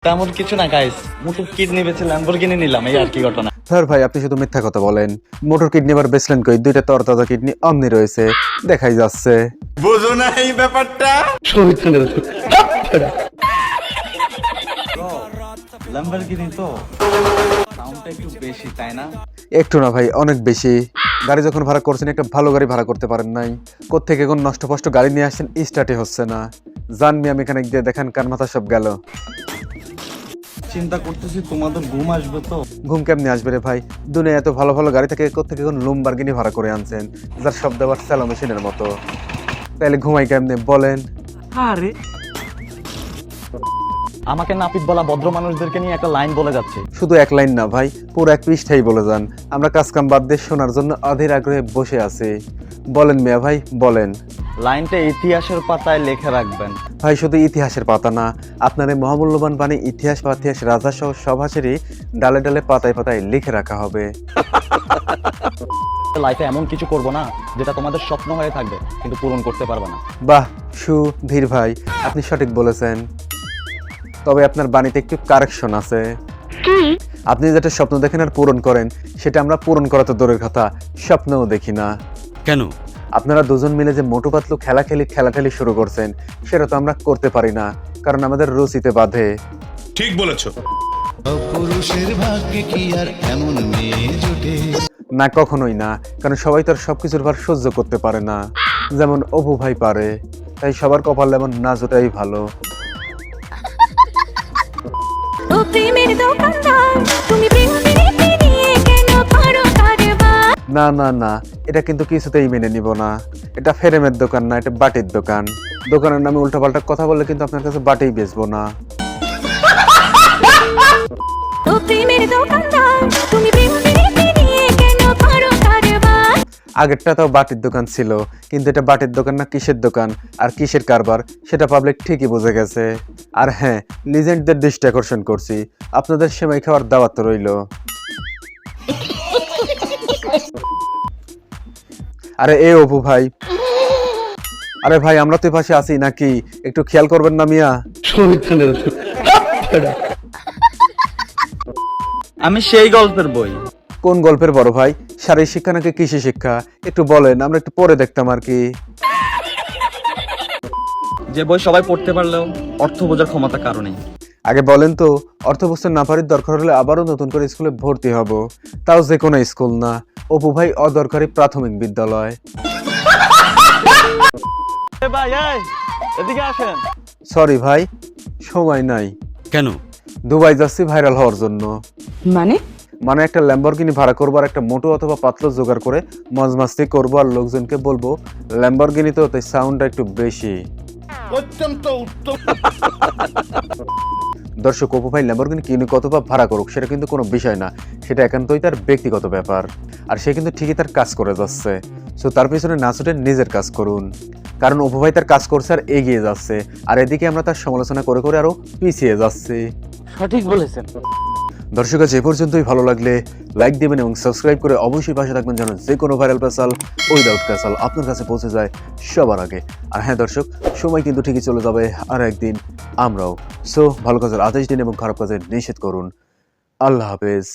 তেমন কিছু না গাইস, মোটর কিডনি বেচে ল্যাম্বরগিনি নিলাম, এই আর কি ঘটনা। স্যার ভাই আপনি শুধু মিথ্যা কথা বলেন। মোটর কিডনি আবার বেচলেন কই? দুইটা তরতাজা কিডনি অমনি রয়েছে, দেখাই যাচ্ছে। বুঝো না এই ব্যাপারটা? ল্যাম্বরগিনি তো সাউন্ডটা একটু বেশি, তাই না? একটু না ভাই, অনেক বেশি। গাড়ি যখন ভাড়া করছেন একটা ভালো গাড়ি ভাড়া করতে পারেন নাই। কোত্থেকে কোন নষ্ট ফষ্ট গাড়ি নিয়ে আসছেন, স্টার্টই হচ্ছে না। জানবি আমি এখানে গিয়ে দেখেন কার মাথা সব গেল। চিন্তা করতেছি তোমাদের ঘুম আসবে তো। ঘুম কেমনি আসবে রে ভাই? দুনিয়া এত ভালো ভালো গাড়ি থেকে কোত্থেকে কোন লুমবারগিনি ভাড়া করে আনছেন, যার শব্দ আবার স্যালো মেশিনের মতো। তাইলে ঘুমাই কেমনে বলেন? আরে আমাকে নাপিত বলা ভদ্র মানুষদেরকে নিয়ে একটা লাইন বলে যাচ্ছে। শুধু এক লাইন না ভাই, পুরো এক পৃষ্ঠাই বলে যান। আমরা কাজকাম বাদ দিয়ে শোনার জন্য অধীর আগ্রহে বসে আছি। বলেন মিয়া ভাই, বলেন। লাইনটা ইতিহাসের পাতায় লিখে রাখবেন। ভাই শুধু ইতিহাসের পাতা না, আপনার এই মহামূল্যবান বাণী ইতিহাস পাতিহাস রাজা সহ সব হাসেরই ডালে ডালে পাতায় পাতায় লিখে রাখা হবে। লাইফে এমন কিছু করব না যেটা তোমাদের স্বপ্ন হয়ে থাকবে কিন্তু পূরণ করতে পারবে না। বাহ সুধীর ভাই, আপনি সঠিক বলেছেন। তবে আপনার বাণীতে একটু কারেকশন আছে। আপনি যেটা স্বপ্ন দেখেন আর পূরণ করেন, সেটা আমরা পূরণ করা তো দূরের কথা, স্বপ্নও দেখি না। কেন? আপনারা দুজন মিলে যে মোটু পাতলু খেলাখেলি শুরু করছেন, সেটা তো আমরা করতে পারি না, কারণ আমাদের রুচিতে বাধে। ঠিক বলেছো। পুরুষের ভাগ্যে কি আর এমন মেয়ে জোটে? না, কখনোই না, কারণ সবাই তো আর সবকিছুর ভার সহ্য করতে পারে না, যেমন অপু ভাই পারে। তাই সবার কপাল এমন না জোটাই ভালো। ও প্রেমের দোকানদার, তুমি প্রেম প্রীতি নিয়ে কেন করো কারবার? না না না, এটা কিন্তু কিছুতেই মেনে নিব না। এটা ফেরেমের দোকান না, এটা বাটির দোকান। দোকানের নামে উল্টাপাল্টা কথা বললে কিন্তু আপনার কাছে বাটিই বেচবো না। ও প্রেমের দোকানদার, তুমি প্রেম প্রীতি নিয়ে কেন করো কারবার? আগেরটা তো বাটির দোকান ছিল, কিন্তু এটা বাটির দোকান না কিসের দোকান আর কিসের কারবার সেটা পাবলিক ঠিকই বুঝে গেছে। আর হ্যাঁ, লিজেন্ডদের দৃষ্টি আকর্ষণ করছি, আপনাদের সেমাই খাওয়ার দাওয়াত রইল। আরে এ অপু ভাই, আরে ভাই আমরা তো পাশে আছি নাকি, একটু খেয়াল করবেন না মিয়া? আমি সেই গল্পের বই। কোন গল্পের বড় ভাই? শারীরিক শিক্ষা নাকি কৃষি শিক্ষা? একটু বলেন, আমরা একটু পরে দেখতাম আর কি। যে বই সবাই পড়তে পারলেও অর্থ বোঝার ক্ষমতা কারণে। আগে বলেন তো, অর্থ বুঝতে না পারি দরকার হলে আবারও নতুন করে স্কুলে ভর্তি হব, তাও যে কোনো স্কুল না, অপু ভাই অদরকারি প্রাথমিক বিদ্যালয়। ভাই এদিকে আসেন। সরি ভাই, সময় নাই। কেন? দুবাই যাচ্ছি ভাইরাল হওয়ার জন্য। মানে একটা ল্যাম্বরগিনি ভাড়া করবো আর একটা মোটো অথবা পাতলা জোগাড় করে মজ মাস্তি করবো, আর লোকজনকে বলবো ল্যাম্বরগিনি তো, তাই সাউন্ডটা একটু বেশি। অত্যন্ত উত্তম। দর্শক, অপু ভাই ল্যাম্বরগিনি কিনে কত বা ভাড়া করুক সেটা কিন্তু কোনো বিষয় না, সেটা একান্তই তার ব্যক্তিগত ব্যাপার। আর সে কিন্তু ঠিকই তার কাজ করে যাচ্ছে, সো তার পিছনে না ছুটে নিজের কাজ করুন, কারণ অপু ভাই তার কাজ করছে আর এগিয়ে যাচ্ছে, আর এদিকে আমরা তার সমালোচনা করে করে আরো পিছিয়ে যাচ্ছি। সঠিক বলেছেন। দর্শক আজ এ পর্যন্তই। ভালো লাগলে লাইক দিবেন এবং সাবস্ক্রাইব করে অবশ্যই পাশে থাকবেন, যেন যে কোনো ভাইরাল পেশাল উইদাউট ক্যাসাল আপনার কাছে পৌঁছে যায় সবার আগে। আর হ্যাঁ দর্শক, সময় কিন্তু ঠিকই চলে যাবে, আর একদিন আমরাও। সো ভালো কাজের আদেশ দিন এবং খারাপ কাজের নিষেধ করুন। আল্লাহ হাফেজ।